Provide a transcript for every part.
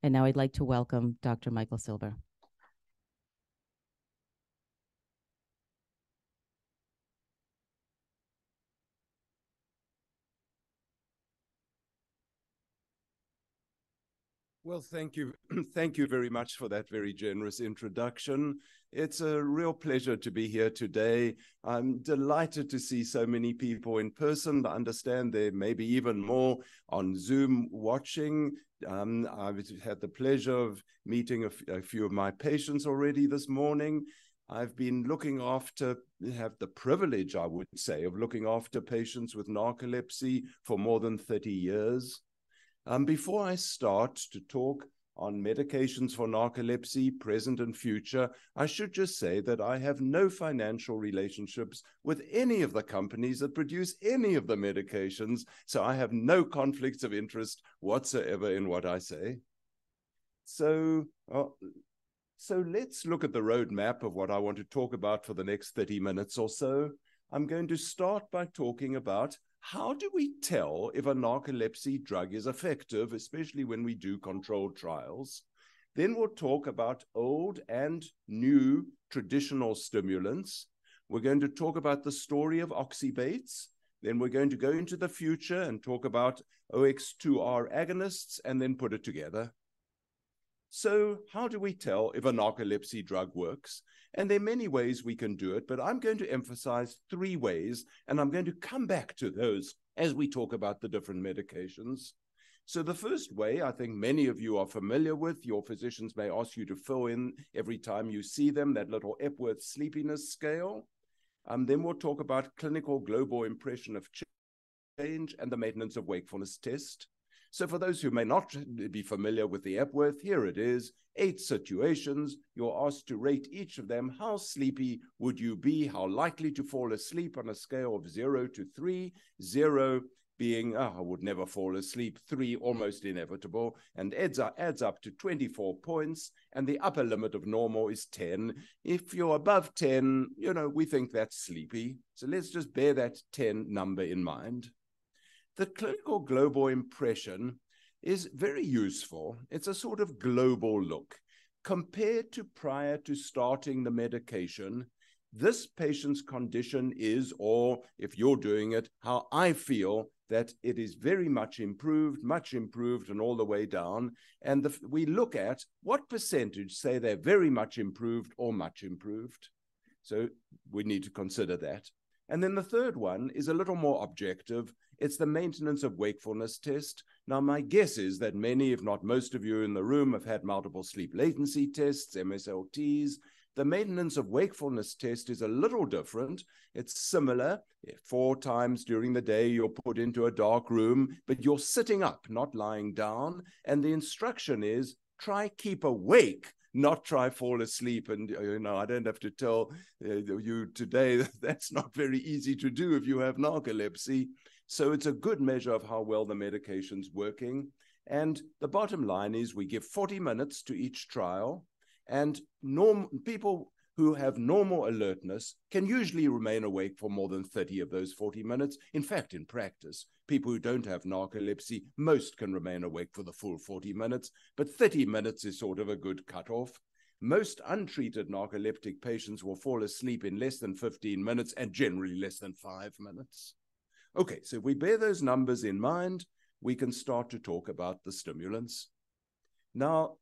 And now I'd like to welcome Dr. Michael Silber. Well, thank you. Thank you very much for that very generous introduction. It's a real pleasure to be here today. I'm delighted to see so many people in person. I understand there may be even more on Zoom watching. I've had the pleasure of meeting a few of my patients already this morning. I've been have the privilege, I would say, of looking after patients with narcolepsy for more than 30 years. Before I start to talk on medications for narcolepsy, present and future, I should just say that I have no financial relationships with any of the companies that produce any of the medications, so I have no conflicts of interest whatsoever in what I say. So let's look at the roadmap of what I want to talk about for the next 30 minutes or so. I'm going to start by talking about how do we tell if a narcolepsy drug is effective, especially when we do controlled trials? Then we'll talk about old and new traditional stimulants. We're going to talk about the story of oxybates. Then we're going to go into the future and talk about OX2R agonists and then put it together. So how do we tell if a narcolepsy drug works? And there are many ways we can do it, but I'm going to emphasize 3 ways, and I'm going to come back to those as we talk about the different medications. So the first way, I think many of you are familiar with, your physicians may ask you to fill in every time you see them, that little Epworth sleepiness scale. Then we'll talk about clinical global impression of change and the maintenance of wakefulness test. So for those who may not be familiar with the Epworth, here it is, 8 situations. You're asked to rate each of them. How sleepy would you be? How likely to fall asleep on a scale of 0 to 3? 0 being, I would never fall asleep. 3, almost inevitable. And adds up to 24 points. And the upper limit of normal is 10. If you're above 10, we think that's sleepy. So let's just bear that 10 number in mind. The clinical global impression is very useful. It's a sort of global look. Compared to prior to starting the medication, this patient's condition is, or if you're doing it, how I feel that it is very much improved, and all the way down. And we look at what percentage say they're very much improved or much improved. So we need to consider that. And then the third one is a little more objective. It's the maintenance of wakefulness test. Now, my guess is that many, if not most of you in the room, have had multiple sleep latency tests, MSLTs. The maintenance of wakefulness test is a little different. It's similar. 4 times during the day, you're put into a dark room, but you're sitting up, not lying down. And the instruction is try keep awake, not try fall asleep. And, I don't have to tell you today that that's not very easy to do if you have narcolepsy. So it's a good measure of how well the medication's working. And the bottom line is we give 40 minutes to each trial, and people who have normal alertness can usually remain awake for more than 30 of those 40 minutes. In fact, in practice, people who don't have narcolepsy, most can remain awake for the full 40 minutes, but 30 minutes is sort of a good cutoff. Most untreated narcoleptic patients will fall asleep in less than 15 minutes and generally less than 5 minutes. Okay, so if we bear those numbers in mind, we can start to talk about the stimulants. Now,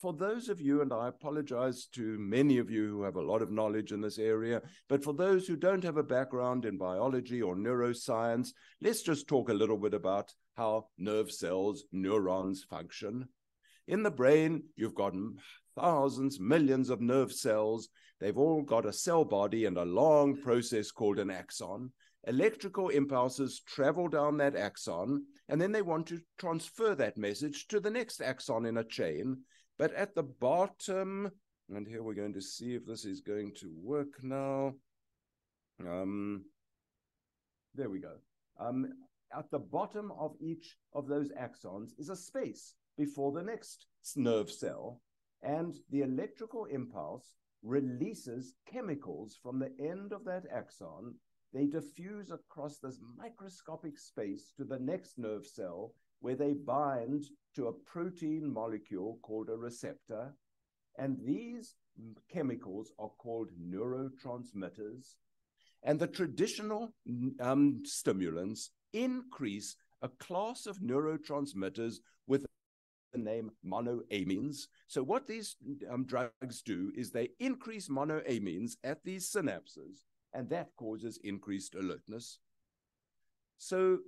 for those of you, and I apologize to many of you who have a lot of knowledge in this area, but for those who don't have a background in biology or neuroscience, let's just talk a little bit about how nerve cells, neurons function. In the brain, you've got thousands, millions of nerve cells. They've all got a cell body and a long process called an axon. Electrical impulses travel down that axon, and then they want to transfer that message to the next axon in a chain. But at the bottom, and here we're going to see if this is going to work now. There we go. At the bottom of each of those axons is a space before the next nerve cell, and the electrical impulse releases chemicals from the end of that axon they diffuse across this microscopic space to the next nerve cell where they bind to a protein molecule called a receptor. And these chemicals are called neurotransmitters. And the traditional stimulants increase a class of neurotransmitters with the name monoamines. So what these drugs do is they increase monoamines at these synapses, and that causes increased alertness. So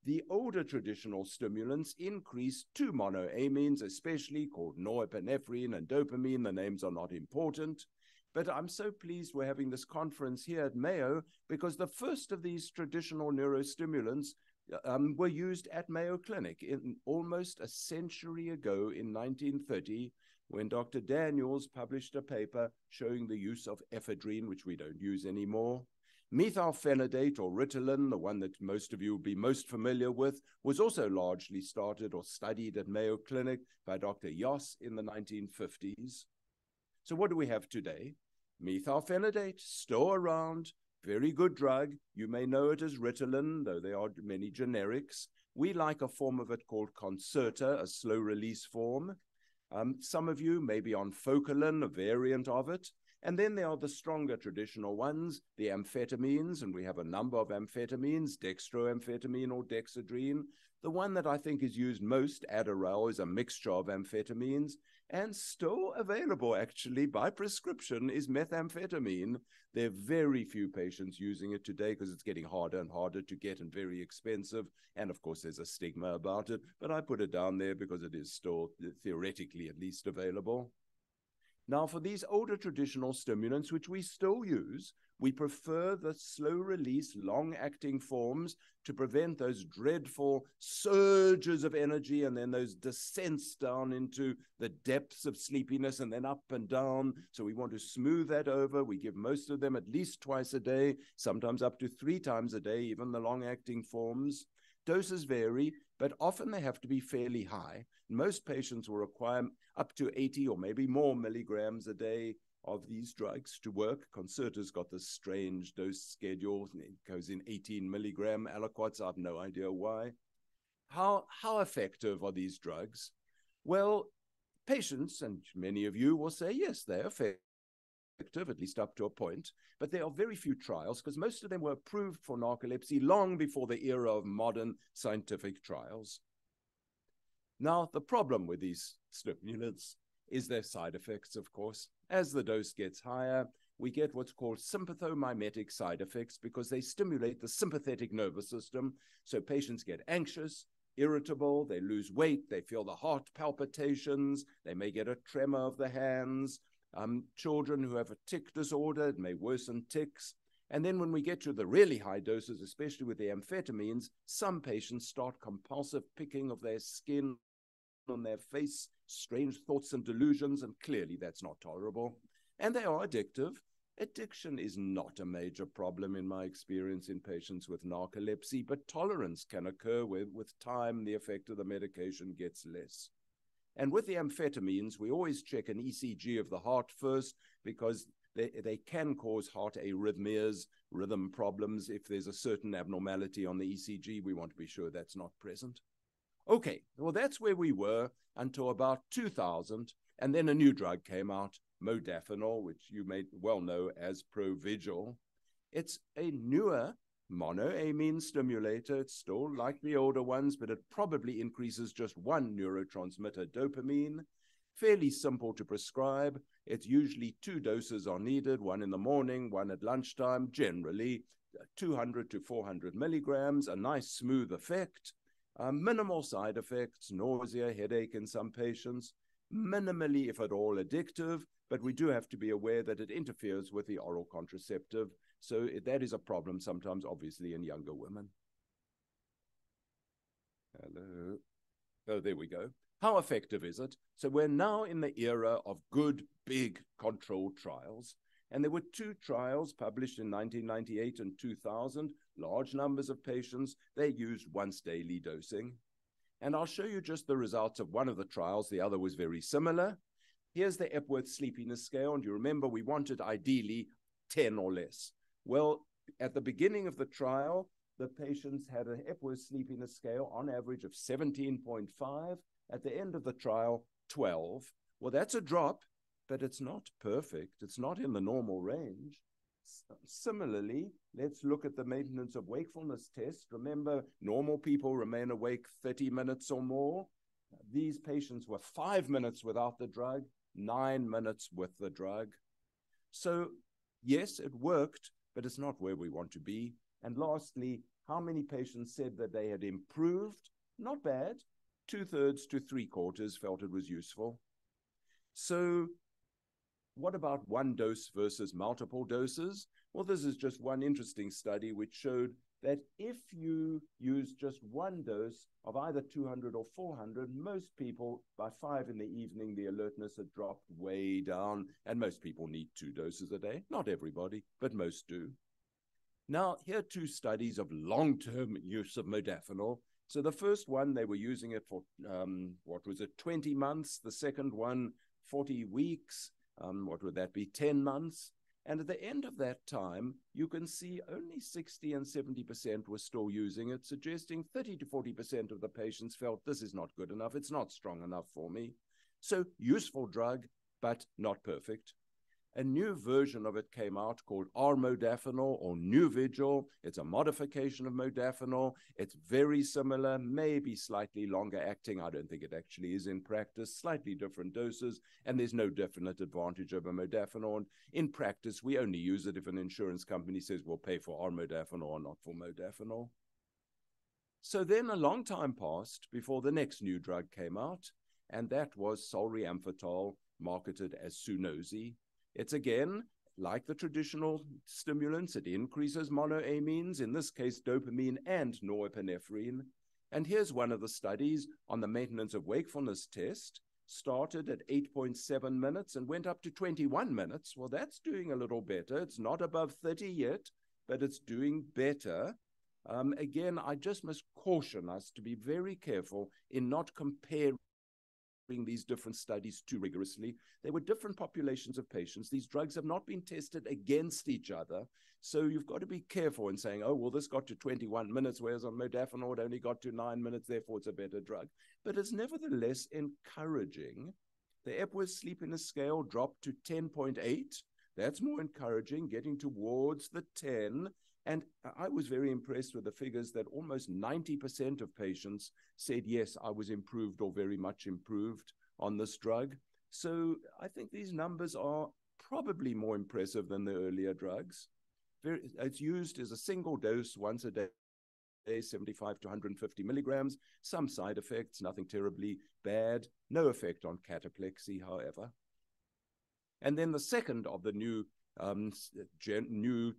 the older traditional stimulants increase two monoamines, especially called norepinephrine and dopamine. The names are not important. But I'm so pleased we're having this conference here at Mayo because the first of these traditional neurostimulants were used at Mayo Clinic almost a century ago in 1930 when Dr. Daniels published a paper showing the use of ephedrine, which we don't use anymore. Methylphenidate or Ritalin, the one that most of you will be most familiar with, was also largely started or studied at Mayo Clinic by Dr. Yoss in the 1950s. So what do we have today? Methylphenidate, still around, very good drug. You may know it as Ritalin, though there are many generics. We like a form of it called Concerta, a slow-release form. Some of you may be on Focalin, a variant of it. And then there are the stronger traditional ones, the amphetamines, and we have a number of amphetamines, dextroamphetamine or dexedrine. The one that I think is used most, Adderall, is a mixture of amphetamines, and still available actually by prescription is methamphetamine. There are very few patients using it today because it's getting harder and harder to get and very expensive. And of course, there's a stigma about it, but I put it down there because it is still theoretically at least available. Now, for these older traditional stimulants, which we still use, we prefer the slow-release, long-acting forms to prevent those dreadful surges of energy and then those descents down into the depths of sleepiness and then up and down. So we want to smooth that over. We give most of them at least twice a day, sometimes up to 3 times a day, even the long-acting forms. Doses vary, but often they have to be fairly high. Most patients will require up to 80 or maybe more milligrams a day of these drugs to work. Concerta's got this strange dose schedule. It goes in 18 milligram aliquots. I have no idea why. How effective are these drugs? Well, patients, and many of you will say, yes, they're effective, at least up to a point, but there are very few trials because most of them were approved for narcolepsy long before the era of modern scientific trials. Now, the problem with these stimulants is their side effects, of course. As the dose gets higher, we get what's called sympathomimetic side effects because they stimulate the sympathetic nervous system. So patients get anxious, irritable, they lose weight, they feel the heart palpitations, they may get a tremor of the hands. Children who have a tic disorder, it may worsen tics. And then when we get to the really high doses, especially with the amphetamines, some patients start compulsive picking of their skin on their face, strange thoughts and delusions, and clearly that's not tolerable. And they are addictive. Addiction is not a major problem in my experience in patients with narcolepsy, but tolerance can occur where with time the effect of the medication gets less. And with the amphetamines, we always check an ECG of the heart first because they can cause heart arrhythmias, rhythm problems. If there's a certain abnormality on the ECG, we want to be sure that's not present. Okay, well, that's where we were until about 2000, and then a new drug came out, modafinil, which you may well know as Provigil. It's a newer monoamine stimulator. It's still like the older ones, but it probably increases just one neurotransmitter, dopamine. Fairly simple to prescribe. It's usually 2 doses are needed, one in the morning, one at lunchtime, generally 200 to 400 milligrams, a nice smooth effect. Minimal side effects, nausea, headache in some patients, minimally, if at all, addictive, but we do have to be aware that it interferes with the oral contraceptive. So that is a problem sometimes, obviously, in younger women. Hello. Oh, there we go. How effective is it? So we're now in the era of good, big controlled trials. And there were 2 trials published in 1998 and 2000, large numbers of patients. They used once daily dosing. And I'll show you just the results of one of the trials. The other was very similar. Here's the Epworth Sleepiness Scale. And you remember we wanted ideally 10 or less. Well, at the beginning of the trial, the patients had an Epworth Sleepiness Scale on average of 17.5. At the end of the trial, 12. Well, that's a drop, but it's not perfect. It's not in the normal range. Similarly, let's look at the maintenance of wakefulness test. Remember, normal people remain awake 30 minutes or more. These patients were 5 minutes without the drug, 9 minutes with the drug. So yes, it worked, but it's not where we want to be. And lastly, how many patients said that they had improved? Not bad. 2/3 to 3/4 felt it was useful. So what about one dose versus multiple doses? Well, this is just one interesting study which showed that if you use just one dose of either 200 or 400, most people, by 5 in the evening, the alertness had dropped way down, and most people need 2 doses a day. Not everybody, but most do. Now, here are 2 studies of long-term use of modafinil. So the first one, they were using it for, 20 months. The second one, 40 weeks. What would that be? 10 months. And at the end of that time, you can see only 60 and 70% were still using it, suggesting 30 to 40% of the patients felt this is not good enough. It's not strong enough for me. So useful drug, but not perfect. A new version of it came out called R-modafinil or Nuvigil. It's a modification of modafinil. It's very similar, maybe slightly longer acting. I don't think it actually is in practice, slightly different doses, and there's no definite advantage over modafinil. And in practice, we only use it if an insurance company says we'll pay for R-modafinil or not for modafinil. So then a long time passed before the next new drug came out, and that was solriamfetol, marketed as Sunosi. It's again, like the traditional stimulants, it increases monoamines, in this case dopamine and norepinephrine. And here's one of the studies on the maintenance of wakefulness test, started at 8.7 minutes and went up to 21 minutes. Well, that's doing a little better. It's not above 30 yet, but it's doing better. Again, I just must caution us to be very careful in not comparing these different studies too rigorously. There were different populations of patients. These drugs have not been tested against each other. So you've got to be careful in saying, oh, well, this got to 21 minutes, whereas on modafinil, it only got to 9 minutes, therefore it's a better drug. But it's nevertheless encouraging. The Epworth Sleepiness Scale dropped to 10.8. That's more encouraging, getting towards the 10. And I was very impressed with the figures that almost 90% of patients said, yes, I was improved or very much improved on this drug. So I think these numbers are probably more impressive than the earlier drugs. It's used as a single dose once a day, 75 to 150 milligrams, some side effects, nothing terribly bad, no effect on cataplexy, however. And then the second of the new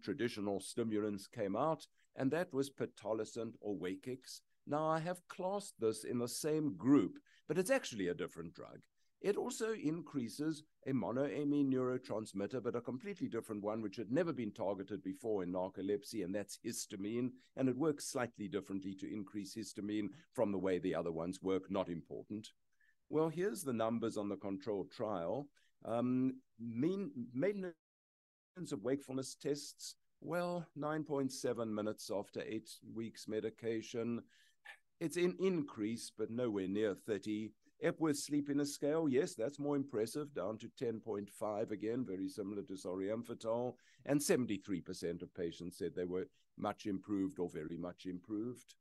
traditional stimulants came out, and that was pitolisant or Wakix. Now, I have classed this in the same group, but it's actually a different drug. It also increases a monoamine neurotransmitter, but a completely different one, which had never been targeted before in narcolepsy, and that's histamine, and it works slightly differently to increase histamine from the way the other ones work, not important. Well, here's the numbers on the controlled trial. Maintenance of wakefulness tests, well, 9.7 minutes after 8 weeks medication. It's an increase, but nowhere near 30. Epworth Sleepiness Scale, yes, that's more impressive, down to 10.5, again, very similar to solriamfetol, and 73% of patients said they were much improved or very much improved.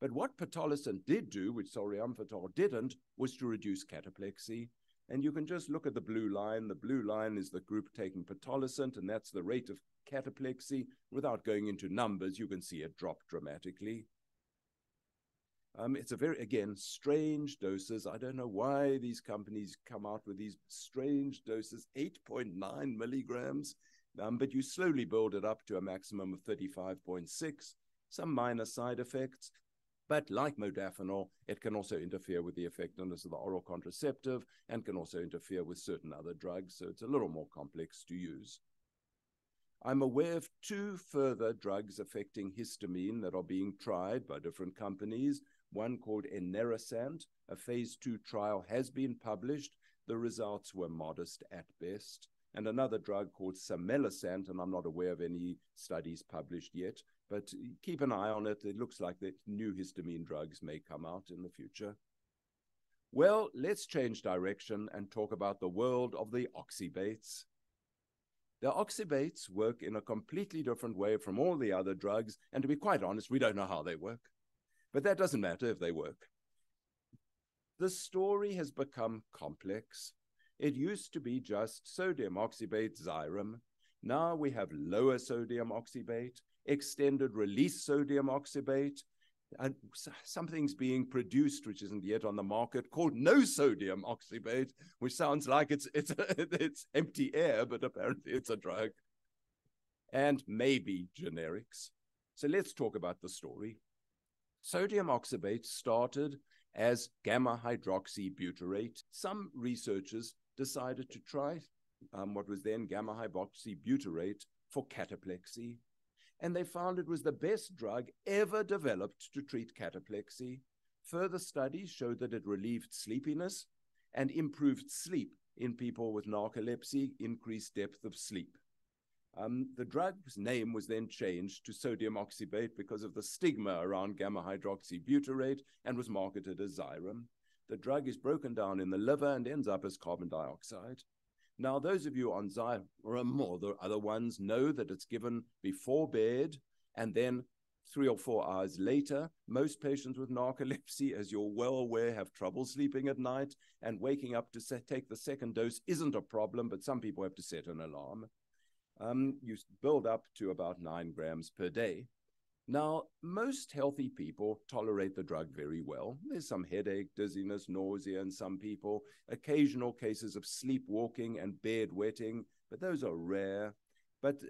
But what pitolisant did do, which solriamfetol didn't, was to reduce cataplexy. And you can just look at the blue line. The blue line is the group taking pitolisant, and that's the rate of cataplexy. Without going into numbers, you can see it drop dramatically. It's a very, again, strange doses. I don't know why these companies come out with these strange doses, 8.9 milligrams, but you slowly build it up to a maximum of 35.6, some minor side effects. But like modafinil, it can also interfere with the effectiveness of the oral contraceptive and can also interfere with certain other drugs, so it's a little more complex to use. I'm aware of 2 further drugs affecting histamine that are being tried by different companies, one called Enerasant. A phase 2 trial has been published. The results were modest at best. and another drug called Semelicant, and I'm not aware of any studies published yet, but keep an eye on it. It looks like that new histamine drugs may come out in the future. Well, let's change direction and talk about the world of the oxybates. The oxybates work in a completely different way from all the other drugs, and to be quite honest, we don't know how they work. But that doesn't matter if they work. The story has become complex. It used to be just sodium oxybate, Xyrem. Now we have lower sodium oxybate, extended release sodium oxybate, and something's being produced which isn't yet on the market called no sodium oxybate, which sounds like it's empty air, but apparently it's a drug. And maybe generics. So let's talk about the story. Sodium oxybate started as gamma hydroxybutyrate. Some researchers decided to try what was then gamma hydroxybutyrate for cataplexy. And they found it was the best drug ever developed to treat cataplexy. Further studies showed that it relieved sleepiness and improved sleep in people with narcolepsy, increased depth of sleep. The drug's name was then changed to sodium oxybate because of the stigma around gamma hydroxybutyrate and was marketed as Xyrem. The drug is broken down in the liver and ends up as carbon dioxide. Now, those of you on Xyrem or the other ones know that it's given before bed and then 3 or 4 hours later. Most patients with narcolepsy, as you're well aware, have trouble sleeping at night, and waking up to take the second dose isn't a problem, but some people have to set an alarm. You build up to about 9 grams per day. Now, most healthy people tolerate the drug very well. There's some headache, dizziness, nausea in some people, occasional cases of sleepwalking and bedwetting, but those are rare,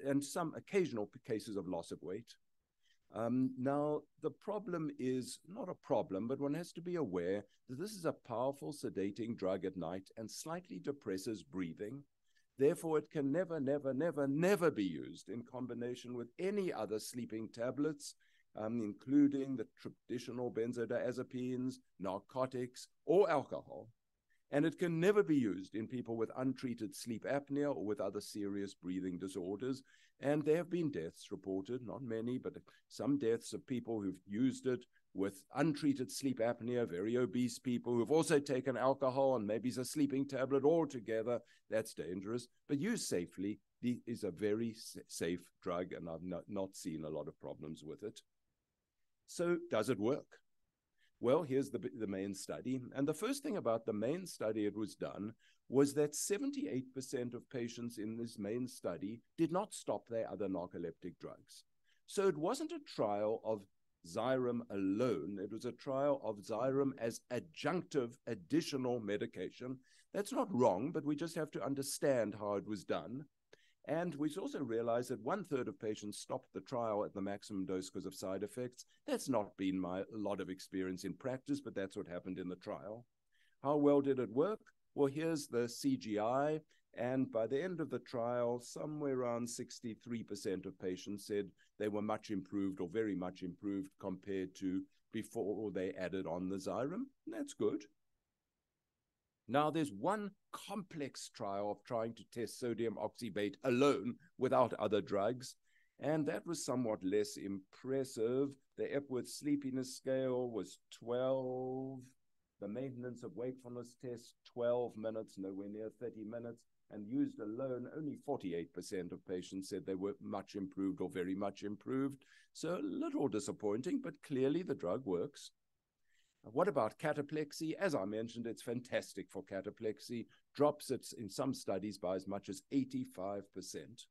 and some occasional cases of loss of weight. Now, the problem is not a problem, but one has to be aware that this is a powerful sedating drug at night and slightly depresses breathing. Therefore, it can never, never, never, never be used in combination with any other sleeping tablets, including the traditional benzodiazepines, narcotics, or alcohol. And it can never be used in people with untreated sleep apnea or with other serious breathing disorders. And there have been deaths reported, not many, but some deaths of people who've used it with untreated sleep apnea, very obese people who've also taken alcohol and maybe a sleeping tablet altogether. That's dangerous, but used safely, is a very safe drug, and I've not seen a lot of problems with it. So does it work? Well, here's the main study. And the first thing about the main study it was done was that 78% of patients in this main study did not stop their other narcoleptic drugs. So it wasn't a trial of Xyrem alone. It was a trial of Xyrem as adjunctive additional medication. That's not wrong, but we just have to understand how it was done. And we also realized that 1/3 of patients stopped the trial at the maximum dose because of side effects. That's not been a lot of experience in practice, but that's what happened in the trial. How well did it work? Well, here's the CGI. And by the end of the trial, somewhere around 63% of patients said they were much improved or very much improved compared to before they added on the Xyrem. That's good. Now, there's one complex trial of trying to test sodium oxybate alone without other drugs, and that was somewhat less impressive. The Epworth Sleepiness Scale was 12. The Maintenance of Wakefulness Test, 12 minutes, nowhere near 30 minutes. And used alone, only 48% of patients said they were much improved or very much improved. So a little disappointing, but clearly the drug works. What about cataplexy? As I mentioned, it's fantastic for cataplexy. Drops it in some studies by as much as 85%.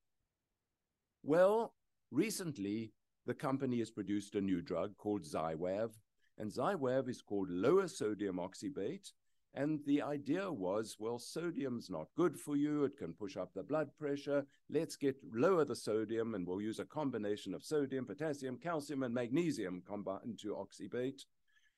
Well, recently, the company has produced a new drug called Xywav. And Xywav is called lower sodium oxybate. And the idea was, well, sodium's not good for you. It can push up the blood pressure. Let's lower the sodium, and we'll use a combination of sodium, potassium, calcium, and magnesium combined to oxybate.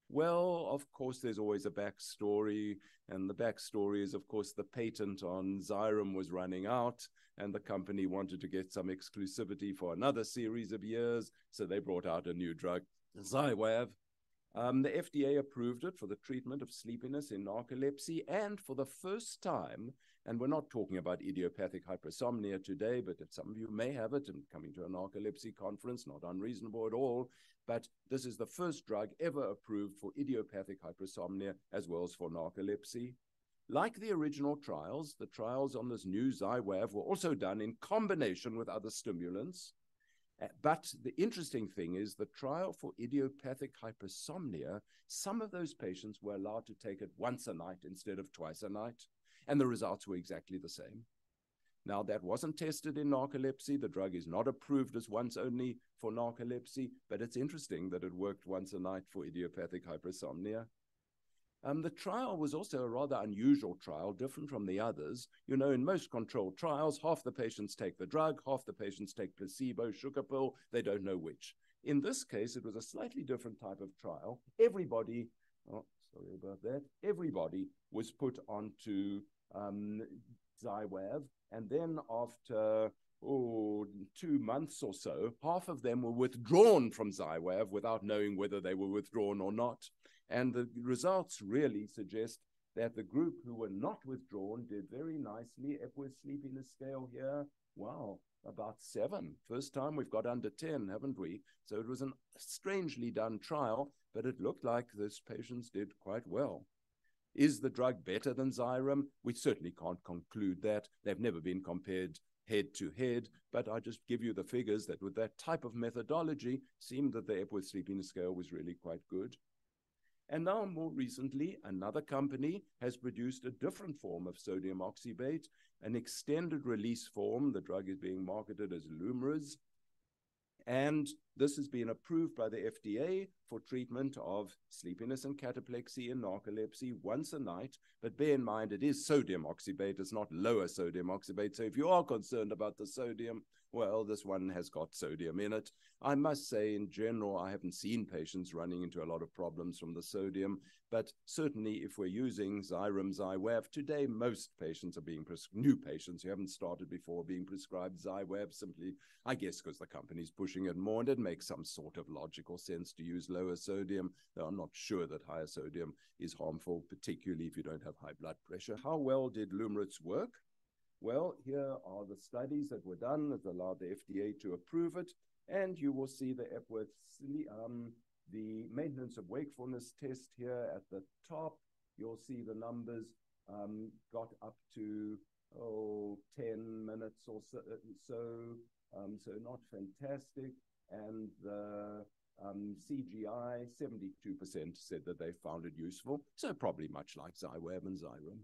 Well, of course, there's always a backstory, and the backstory is, of course, the patent on Xyrem was running out, and the company wanted to get some exclusivity for another series of years, so they brought out a new drug, Xywav. The FDA approved it for the treatment of sleepiness in narcolepsy, and for the first time, And we're not talking about idiopathic hypersomnia today, but some of you may have it, and coming to a narcolepsy conference, not unreasonable at all. But this is the first drug ever approved for idiopathic hypersomnia as well as for narcolepsy. Like the original trials, the trials on this new Xywav were also done in combination with other stimulants. But the interesting thing is the trial for idiopathic hypersomnia, some of those patients were allowed to take it once a night instead of twice a night, and the results were exactly the same. Now, that wasn't tested in narcolepsy. The drug is not approved as once only for narcolepsy, but it's interesting that it worked once a night for idiopathic hypersomnia. The trial was also a rather unusual trial, different from the others. You know, in most controlled trials, half the patients take the drug, half the patients take placebo, sugar pill, they don't know which. In this case, it was a slightly different type of trial. Everybody, oh, sorry about that, everybody was put onto Xywav, and then after 2 months or so, half of them were withdrawn from Xywav without knowing whether they were withdrawn or not. And the results really suggest that the group who were not withdrawn did very nicely. Epworth Sleepiness Scale here, wow, about 7. First time we've got under 10, haven't we? So it was a strangely done trial, but it looked like those patients did quite well. Is the drug better than Xyrem? We certainly can't conclude that. They've never been compared head to head, but I just give you the figures that with that type of methodology, seemed that the Epworth Sleepiness Scale was really quite good. And now, more recently, another company has produced a different form of sodium oxybate, an extended release form. The drug is being marketed as Lumryz. And this has been approved by the FDA for treatment of sleepiness and cataplexy and narcolepsy once a night. But bear in mind, it is sodium oxybate. It's not lower sodium oxybate. So if you are concerned about the sodium, well, this one has got sodium in it. I must say, in general, I haven't seen patients running into a lot of problems from the sodium, but certainly if we're using Xyrem, Xywav, today most patients are being new patients who haven't started before being prescribed Xywav simply, I guess, because the company's pushing it more, and it makes some sort of logical sense to use lower sodium, though I'm not sure that higher sodium is harmful, particularly if you don't have high blood pressure. How well did Lumryz work? Well, here are the studies that were done that allowed the FDA to approve it, and you will see the Epworth, the maintenance of wakefulness test here at the top. You'll see the numbers got up to 10 minutes or so, so not fantastic. And the CGI, 72% said that they found it useful, so probably much like Xywav and Xyrem.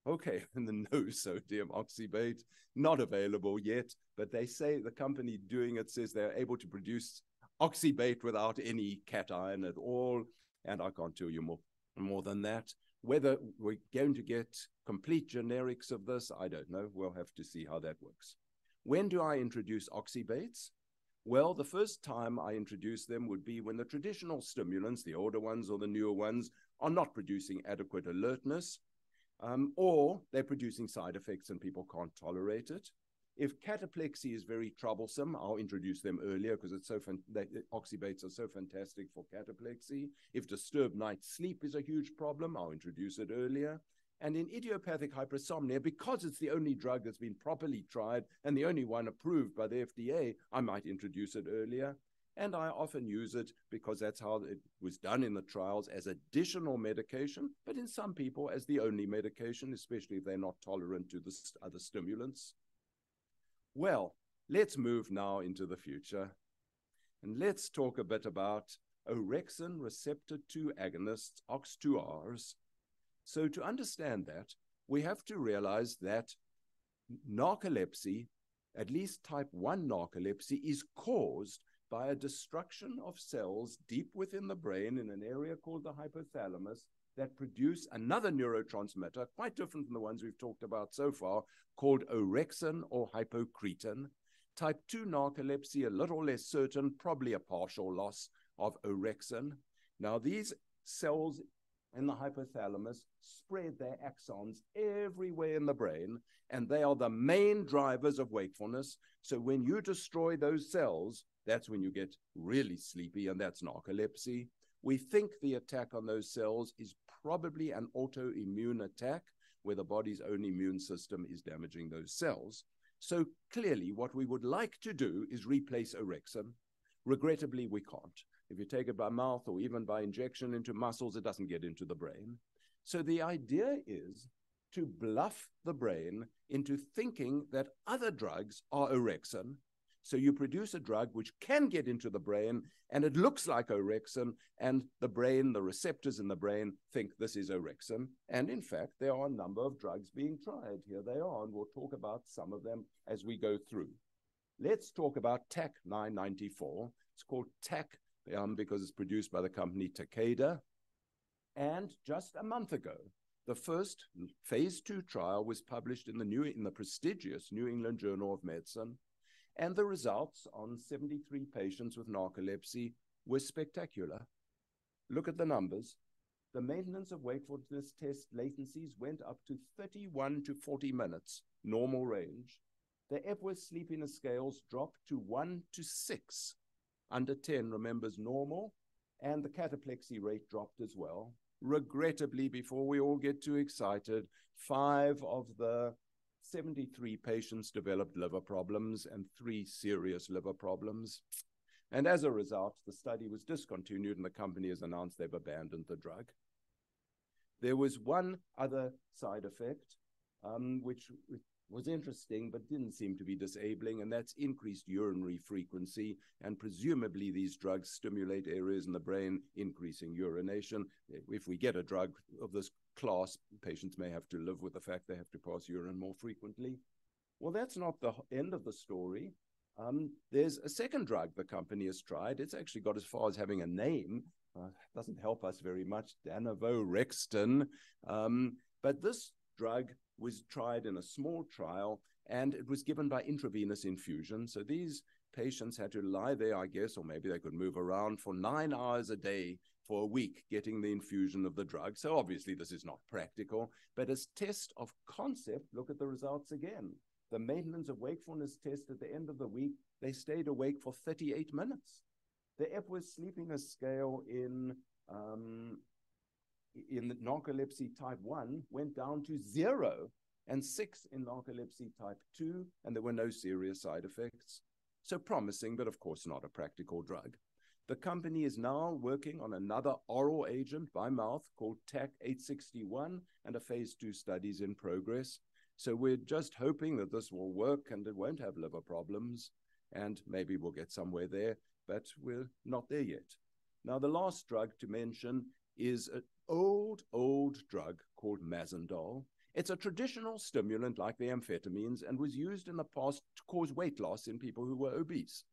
Okay, and the no sodium oxybate, not available yet, but they say the company doing it says they're able to produce oxybate without any cation at all, and I can't tell you more than that. Whether we're going to get complete generics of this, I don't know. We'll have to see how that works. When do I introduce oxybates? Well, the first time I introduce them would be when the traditional stimulants, the older ones or the newer ones, are not producing adequate alertness, or they're producing side effects and people can't tolerate it. If cataplexy is very troublesome, I'll introduce them earlier because it's oxybates are so fantastic for cataplexy. If disturbed night sleep is a huge problem, I'll introduce it earlier. And in idiopathic hypersomnia, because it's the only drug that's been properly tried and the only one approved by the FDA, I might introduce it earlier. And I often use it because that's how it was done in the trials as additional medication, but in some people as the only medication, especially if they're not tolerant to the other stimulants. Well, let's move now into the future. And let's talk a bit about orexin receptor 2 agonists, OX2Rs. So to understand that, we have to realize that narcolepsy, at least type 1 narcolepsy, is caused by a destruction of cells deep within the brain in an area called the hypothalamus that produce another neurotransmitter, quite different from the ones we've talked about so far, called orexin or hypocretin. Type 2 narcolepsy, a little less certain, probably a partial loss of orexin. Now, these cells in the hypothalamus spread their axons everywhere in the brain, and they are the main drivers of wakefulness. So when you destroy those cells, that's when you get really sleepy, and that's narcolepsy. We think the attack on those cells is probably an autoimmune attack. where the body's own immune system is damaging those cells. So clearly what we would like to do is replace orexin. Regrettably, we can't. If you take it by mouth or even by injection into muscles, it doesn't get into the brain. So the idea is to bluff the brain into thinking that other drugs are orexin. So you produce a drug which can get into the brain, and it looks like orexin, and the brain, the receptors in the brain, think this is orexin. And in fact, there are a number of drugs being tried. Here they are, and we'll talk about some of them as we go through. Let's talk about TAC 994. It's called TAC because it's produced by the company Takeda. And just a month ago, the first phase 2 trial was published in the prestigious New England Journal of Medicine. And the results on 73 patients with narcolepsy were spectacular. Look at the numbers. The maintenance of wakefulness test latencies went up to 31 to 40 minutes, normal range. The Epworth sleepiness scales dropped to 1 to 6. Under 10 remembers normal, and the cataplexy rate dropped as well. Regrettably, before we all get too excited, 5 of the 73 patients developed liver problems and 3 serious liver problems. And as a result, the study was discontinued and the company has announced they've abandoned the drug. There was one other side effect, which was interesting but didn't seem to be disabling, and that's increased urinary frequency, and presumably these drugs stimulate areas in the brain increasing urination. If we get a drug of this class, patients may have to live with the fact they have to pass urine more frequently. Well, that's not the end of the story. There's a second drug the company has tried. It's actually got as far as having a name. Doesn't help us very much, Danovorexton. But this drug was tried in a small trial, and it was given by intravenous infusion. So these patients had to lie there, I guess, or maybe they could move around for 9 hours a day for a week getting the infusion of the drug. So obviously this is not practical, but as test of concept, look at the results again. The maintenance of wakefulness test at the end of the week, they stayed awake for 38 minutes. The Epworth sleepiness scale in the narcolepsy type 1 went down to 0 and 6 in narcolepsy type 2, and there were no serious side effects. So promising, but of course not a practical drug. The company is now working on another oral agent by mouth called TAC 861, and a phase 2 study is in progress. So we're just hoping that this will work and it won't have liver problems, and maybe we'll get somewhere there, but we're not there yet. Now, the last drug to mention is an old drug called Mazendal. It's a traditional stimulant like the amphetamines and was used in the past to cause weight loss in people who were obese.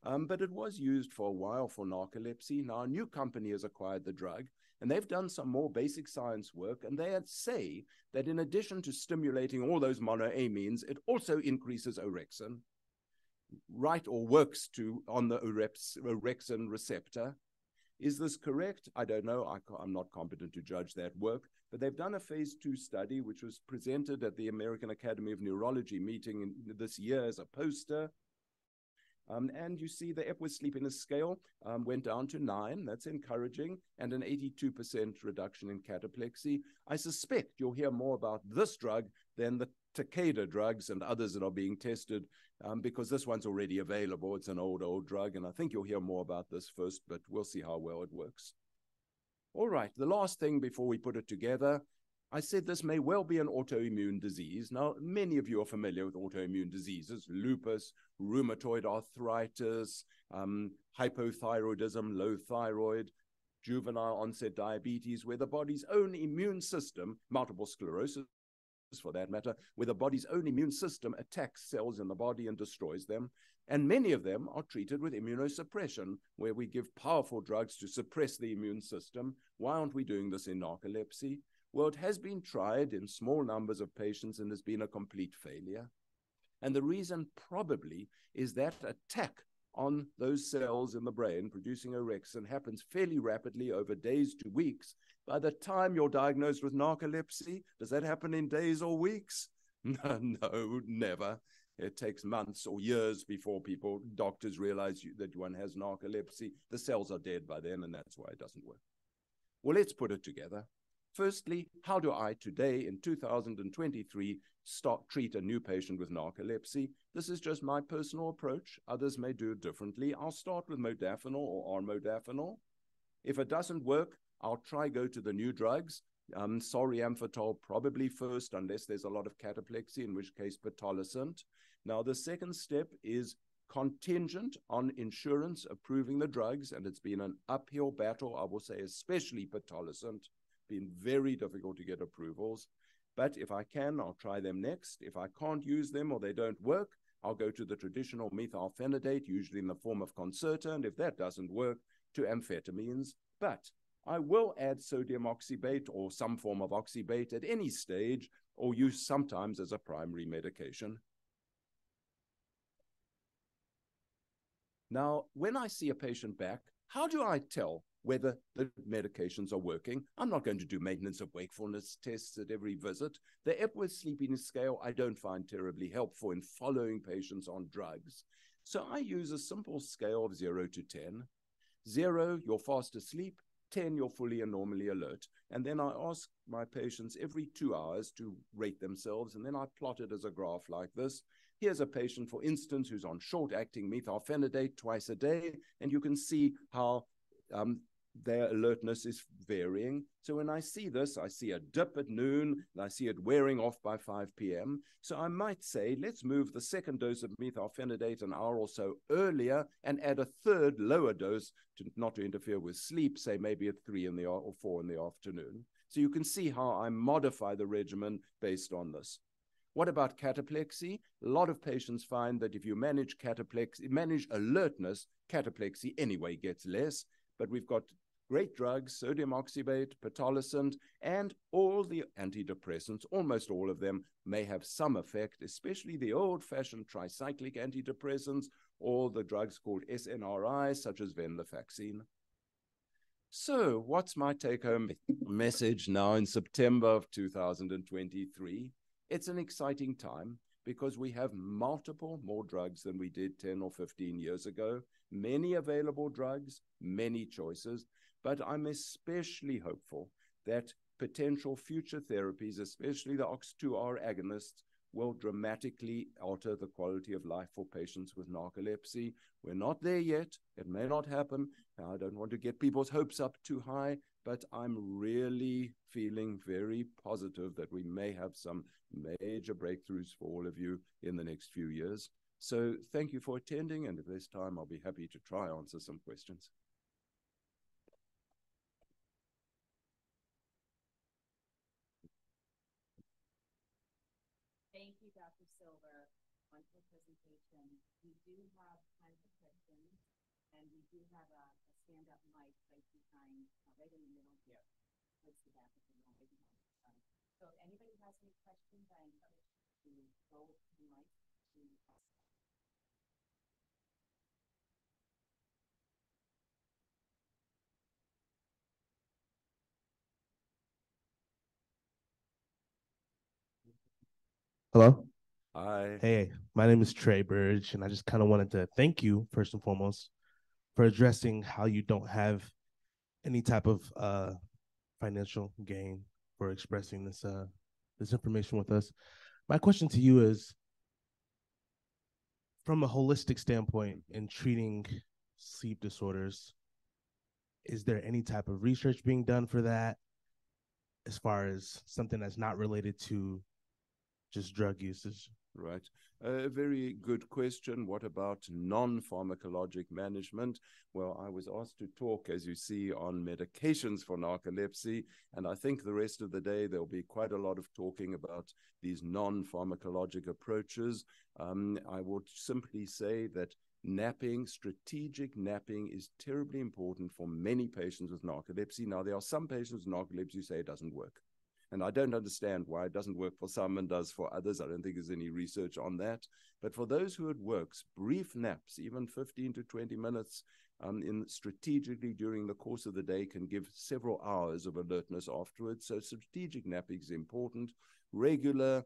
But it was used for a while for narcolepsy. Now, a new company has acquired the drug, and they've done some more basic science work, and they say that in addition to stimulating all those monoamines, it also increases orexin, right, or works on the orexin receptor. Is this correct? I don't know. I'm not competent to judge that work, but they've done a phase 2 study, which was presented at the American Academy of Neurology meeting this year as a poster. And you see the Epworth sleepiness scale went down to 9. That's encouraging, and an 82% reduction in cataplexy. I suspect you'll hear more about this drug than the Takeda drugs and others that are being tested, because this one's already available. It's an old drug, and I think you'll hear more about this first, but we'll see how well it works. All right, the last thing before we put it together, I said this may well be an autoimmune disease. Now, many of you are familiar with autoimmune diseases: lupus, rheumatoid arthritis, hypothyroidism, low thyroid, juvenile onset diabetes, where the body's own immune system, multiple sclerosis for that matter, where the body's own immune system attacks cells in the body and destroys them. And many of them are treated with immunosuppression, where we give powerful drugs to suppress the immune system. Why aren't we doing this in narcolepsy? Well, it has been tried in small numbers of patients and has been a complete failure. And the reason probably is that attack on those cells in the brain producing orexin happens fairly rapidly over days to weeks. By the time you're diagnosed with narcolepsy, does that happen in days or weeks? No, never. It takes months or years before doctors realize that one has narcolepsy. The cells are dead by then, and that's why it doesn't work. Well, let's put it together. Firstly, how do I today in 2023 treat a new patient with narcolepsy? This is just my personal approach. Others may do it differently. I'll start with modafinil or armodafinil. If it doesn't work, I'll go to the new drugs. Solriamfetol probably first, unless there's a lot of cataplexy, in which case pitolisant. Now, the second step is contingent on insurance approving the drugs, and it's been an uphill battle, I will say, especially pitolisant. Been very difficult to get approvals. But if I can, I'll try them next. If I can't use them or they don't work, I'll go to the traditional methylphenidate, usually in the form of Concerta, and if that doesn't work, to amphetamines. But I will add sodium oxybate or some form of oxybate at any stage, or use sometimes as a primary medication. Now, when I see a patient back, how do I tell whether the medications are working? I'm not going to do maintenance of wakefulness tests at every visit. The Epworth Sleepiness Scale I don't find terribly helpful in following patients on drugs. So I use a simple scale of 0 to 10. 0, you're fast asleep. 10, you're fully and normally alert. And then I ask my patients every 2 hours to rate themselves, and then I plot it as a graph like this. Here's a patient, for instance, who's on short-acting methylphenidate twice a day, and you can see how their alertness is varying. So when I see this, I see a dip at noon, and I see it wearing off by 5 p.m. So I might say, let's move the second dose of methylphenidate an hour or so earlier and add a third lower dose not to interfere with sleep, say maybe at 3 or 4 in the afternoon. So you can see how I modify the regimen based on this. What about cataplexy? A lot of patients find that if you manage alertness, cataplexy anyway gets less. But we've got great drugs, sodium oxybate, pitolisant, and all the antidepressants, almost all of them, may have some effect, especially the old-fashioned tricyclic antidepressants, or the drugs called SNRIs, such as venlafaxine. So what's my take-home message now in September of 2023? It's an exciting time because we have multiple more drugs than we did 10 or 15 years ago, many available drugs, many choices, but I'm especially hopeful that potential future therapies, especially the OX2R agonists, will dramatically alter the quality of life for patients with narcolepsy. We're not there yet. It may not happen. I don't want to get people's hopes up too high, but I'm really feeling very positive that we may have some major breakthroughs for all of you in the next few years. So thank you for attending, and if there's time, I'll be happy to try answer some questions. Thank you, Dr. Silber. Wonderful presentation. We do have time for questions, and we do have a stand-up mic right behind, right in the middle here. Towards the back of the room, right behind the front. So if anybody has any questions, I encourage you to go to the mic to ask. Hello. Hi. Hey, my name is Ch.B, and I just kind of wanted to thank you, first and foremost, for addressing how you don't have any type of financial gain for expressing this information with us. My question to you is, from a holistic standpoint in treating sleep disorders, is there any type of research being done for that, as far as something that's not related to just drug usage? Right. A very good question. What about non-pharmacologic management? Well, I was asked to talk, as you see, on medications for narcolepsy, and I think the rest of the day there'll be quite a lot of talking about these non-pharmacologic approaches. I would simply say that napping, strategic napping, is terribly important for many patients with narcolepsy. Now, there are some patients with narcolepsy who say it doesn't work. And I don't understand why it doesn't work for some and does for others. I don't think there's any research on that. But for those who it works, brief naps, even 15 to 20 minutes strategically during the course of the day, can give several hours of alertness afterwards. So strategic napping is important. Regular,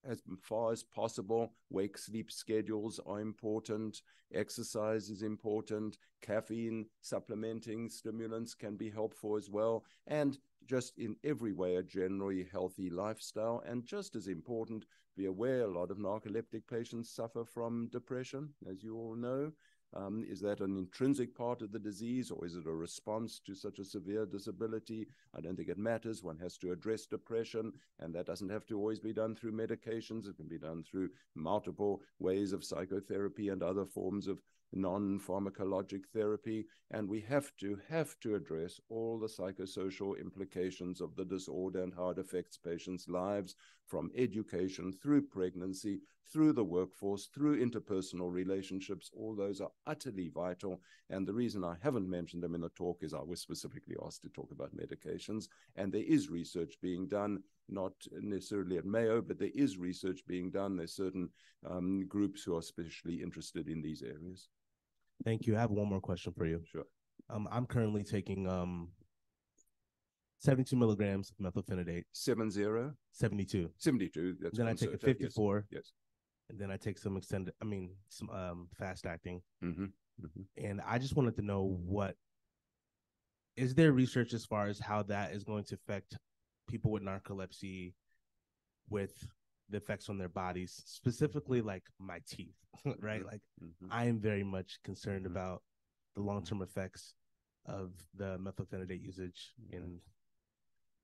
as far as possible, wake-sleep schedules are important. Exercise is important. Caffeine supplementing stimulants can be helpful as well. And just in every way a generally healthy lifestyle. And just as important, be aware a lot of narcoleptic patients suffer from depression, as you all know. Is that an intrinsic part of the disease, or is it a response to such a severe disability? I don't think it matters. One has to address depression, and that doesn't have to always be done through medications. It can be done through multiple ways of psychotherapy and other forms of non-pharmacologic therapy, and we have to address all the psychosocial implications of the disorder and how it affects patients' lives, from education through pregnancy, through the workforce, through interpersonal relationships. All those are utterly vital, and the reason I haven't mentioned them in the talk is I was specifically asked to talk about medications, and there is research being done, not necessarily at Mayo, but there is research being done. There's certain groups who are especially interested in these areas. Thank you. I have one more question for you. Sure. I'm currently taking 72 milligrams of methylphenidate. 70? 72. 72. That's then I take a 54. Yes. And then I take some fast acting. Mm-hmm. Mm-hmm. And I just wanted to know, is there research as far as how that is going to affect people with narcolepsy, with the effects on their bodies, specifically like my teeth, right? Like I am very much concerned about the long-term effects of the methylphenidate usage in.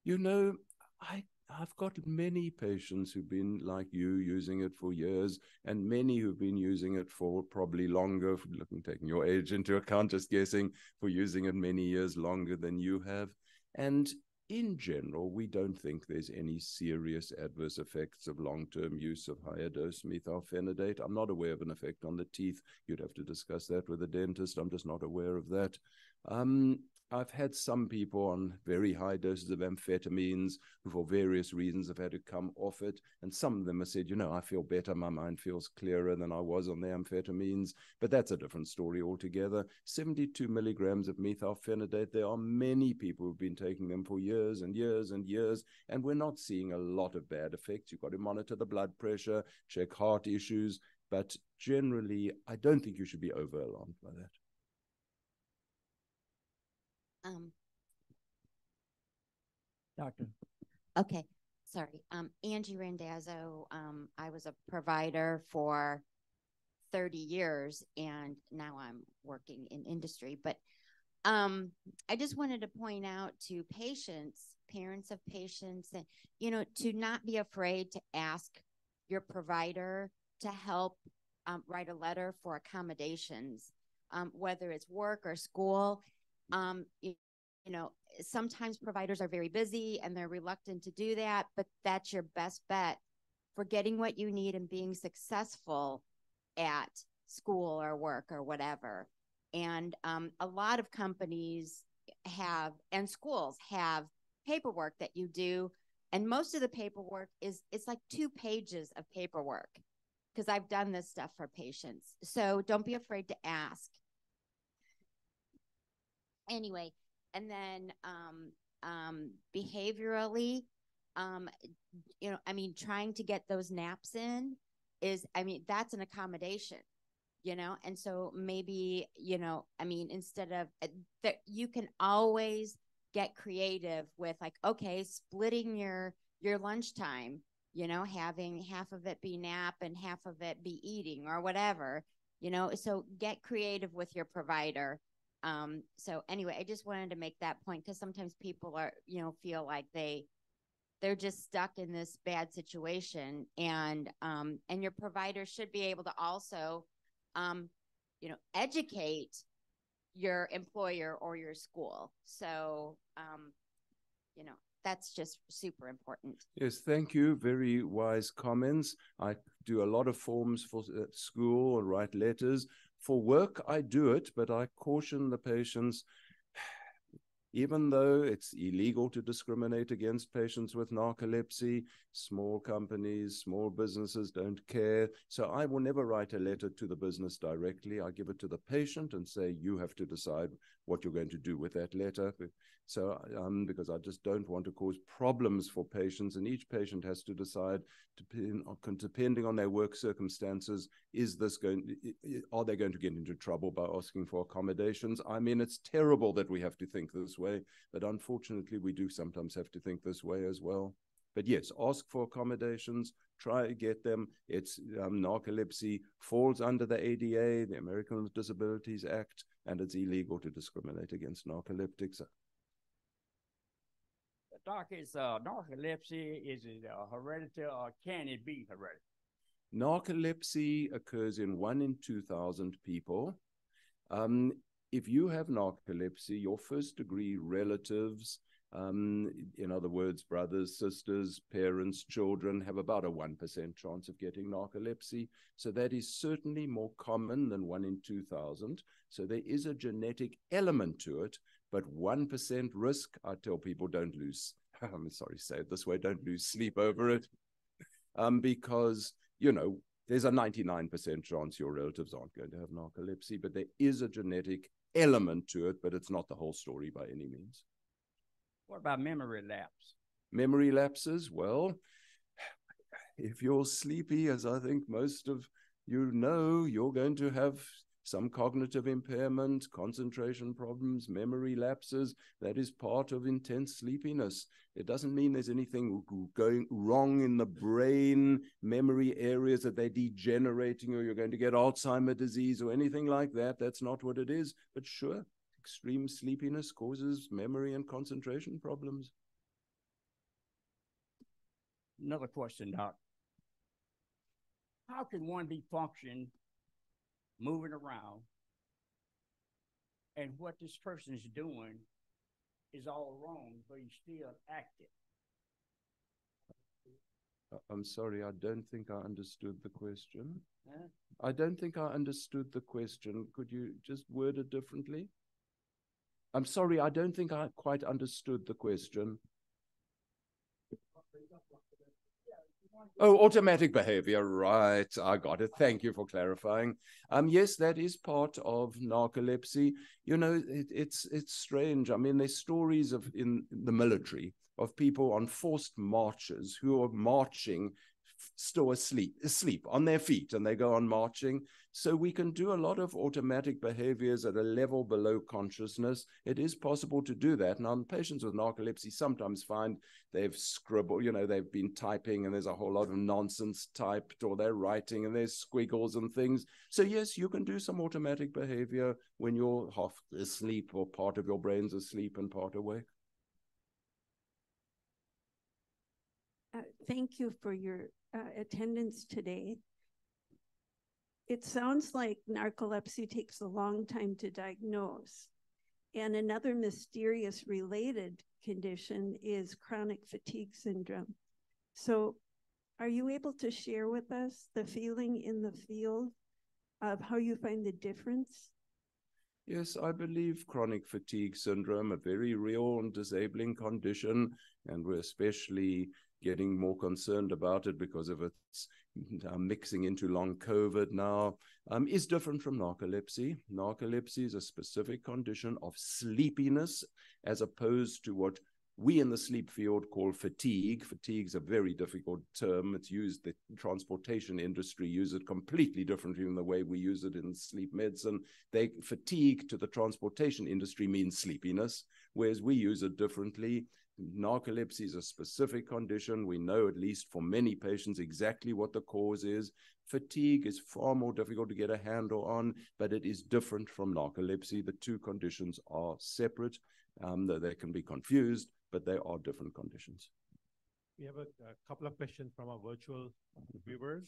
You know, I've got many patients who've been like you, using it for years, and many who've been using it for probably longer, taking your age into account, just guessing, for using it many years longer than you have. And in general, we don't think there's any serious adverse effects of long-term use of higher dose methylphenidate. I'm not aware of an effect on the teeth. You'd have to discuss that with a dentist. I'm just not aware of that. I've had some people on very high doses of amphetamines who for various reasons have had to come off it. And some of them have said, I feel better. My mind feels clearer than I was on the amphetamines. But that's a different story altogether. 72 milligrams of methylphenidate. There are many people who've been taking them for years and years and years, and we're not seeing a lot of bad effects. You've got to monitor the blood pressure, check heart issues. But generally, I don't think you should be over-alarmed by that. Doctor. Okay, sorry. Angie Randazzo. I was a provider for 30 years, and now I'm working in industry. But I just wanted to point out to patients, parents of patients, that, to not be afraid to ask your provider to help write a letter for accommodations, whether it's work or school. Sometimes providers are very busy and they're reluctant to do that, but that's your best bet for getting what you need and being successful at school or work or whatever. And a lot of companies have, and schools have, paperwork that you do. And most of the paperwork it's like 2 pages of paperwork, because I've done this stuff for patients. So don't be afraid to ask. Anyway, and then behaviorally, trying to get those naps in that's an accommodation, and so maybe, instead of you can always get creative with, like, okay, splitting your lunchtime, having half of it be nap and half of it be eating or whatever, so get creative with your provider. So anyway, I just wanted to make that point, because sometimes people are, feel like they're just stuck in this bad situation, and your provider should be able to also, educate your employer or your school. So, that's just super important. Yes, thank you. Very wise comments. I do a lot of forms for school or write letters. For work, I do it, but I caution the patients, even though it's illegal to discriminate against patients with narcolepsy, small companies, small businesses don't care. So I will never write a letter to the business directly. I give it to the patient and say, you have to decide what you're going to do with that letter. So because I just don't want to cause problems for patients, and each patient has to decide, depending on their work circumstances, are they going to get into trouble by asking for accommodations? It's terrible that we have to think this way. way. But unfortunately, we do sometimes have to think this way as well. But yes, ask for accommodations, try to get them. It's narcolepsy falls under the ADA, the American with Disabilities Act, and it's illegal to discriminate against narcoleptics. Doc, is narcolepsy, is it hereditary or can it be hereditary? Narcolepsy occurs in 1 in 2,000 people. If you have narcolepsy, your first degree relatives, in other words, brothers, sisters, parents, children, have about a 1% chance of getting narcolepsy. So that is certainly more common than 1 in 2,000. So there is a genetic element to it, but 1% risk, I tell people, don't lose. I'm sorry to say it this way, don't lose sleep over it. Because, you know, there's a 99% chance your relatives aren't going to have narcolepsy, but there is a genetic element to it, but it's not the whole story by any means. What about memory lapse? Memory lapses, well, if you're sleepy, as I think most of you know, you're going to have some cognitive impairment, concentration problems, memory lapses. That is part of intense sleepiness. It doesn't mean there's anything going wrong in the brain, memory areas that they're degenerating, or you're going to get Alzheimer's disease or anything like that. That's not what it is. But sure, extreme sleepiness causes memory and concentration problems. Another question, Doc. How can one be functioning, moving around, and what this person is doing is all wrong, but he's still active? I'm sorry, I don't think I understood the question. Huh? I don't think I understood the question. Could you just word it differently? I'm sorry, I don't think I quite understood the question. Oh, automatic behavior, right. I got it. Thank you for clarifying. Yes, that is part of narcolepsy. You know, it's strange. I mean, there's stories of in the military of people on forced marches who are marching still asleep on their feet, and they go on marching. So we can do a lot of automatic behaviors at a level below consciousness. It is possible to do that. Now, patients with narcolepsy sometimes find they've scribbled, you know, they've been typing and there's a whole lot of nonsense typed, or they're writing and there's squiggles and things. So yes, you can do some automatic behavior when you're half asleep or part of your brain's asleep and part awake. Thank you for your attendance today. It sounds like narcolepsy takes a long time to diagnose. And another mysterious related condition is chronic fatigue syndrome. So are you able to share with us the feeling in the field of how you find the difference? Yes, I believe chronic fatigue syndrome, a very real and disabling condition, and we're especially getting more concerned about it because of its mixing into long COVID now, is different from narcolepsy. Narcolepsy is a specific condition of sleepiness as opposed to what we in the sleep field call fatigue. Fatigue is a very difficult term. It's used, the transportation industry use it completely differently from the way we use it in sleep medicine. Fatigue to the transportation industry means sleepiness, whereas we use it differently. Narcolepsy is a specific condition. We know, at least for many patients, exactly what the cause is. Fatigue is far more difficult to get a handle on, but it is different from narcolepsy. The two conditions are separate. They can be confused, but they are different conditions. We have a couple of questions from our virtual viewers.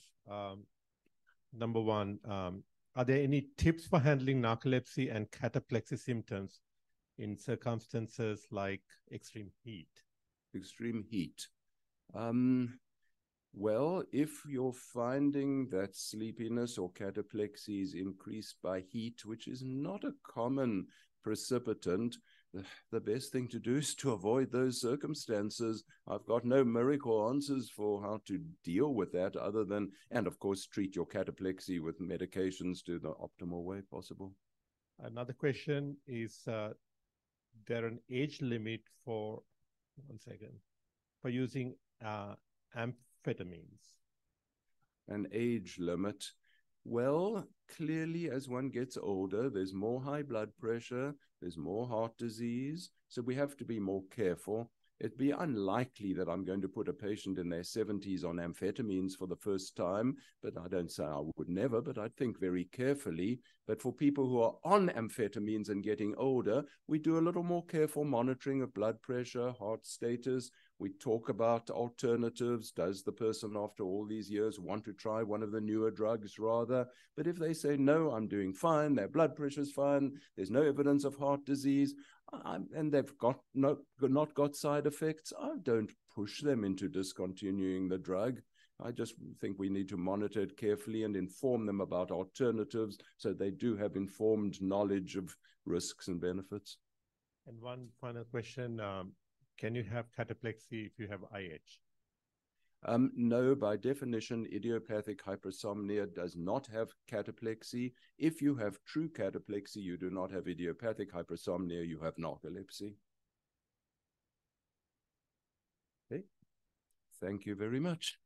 Number one, are there any tips for handling narcolepsy and cataplexy symptoms in circumstances like extreme heat? Extreme heat. Well, if you're finding that sleepiness or cataplexy is increased by heat, which is not a common precipitant, the best thing to do is to avoid those circumstances. I've got no miracle answers for how to deal with that other than, and of course, treat your cataplexy with medications to the optimal way possible. Another question is, there an age limit for, for using amphetamines? An age limit. Well, clearly, as one gets older, there's more high blood pressure, there's more heart disease, so we have to be more careful. It'd be unlikely that I'm going to put a patient in their 70s on amphetamines for the first time, but I don't say I would never, but I'd think very carefully. But for people who are on amphetamines and getting older, we do a little more careful monitoring of blood pressure, heart status. We talk about alternatives. Does the person, after all these years, want to try one of the newer drugs rather? But if they say, no, I'm doing fine, their blood pressure's fine, there's no evidence of heart disease, and they've not got side effects, I don't push them into discontinuing the drug. I just think we need to monitor it carefully and inform them about alternatives so they do have informed knowledge of risks and benefits. And one final question, can you have cataplexy if you have IH? No, by definition, idiopathic hypersomnia does not have cataplexy. If you have true cataplexy, you do not have idiopathic hypersomnia, you have narcolepsy. Okay. Thank you very much.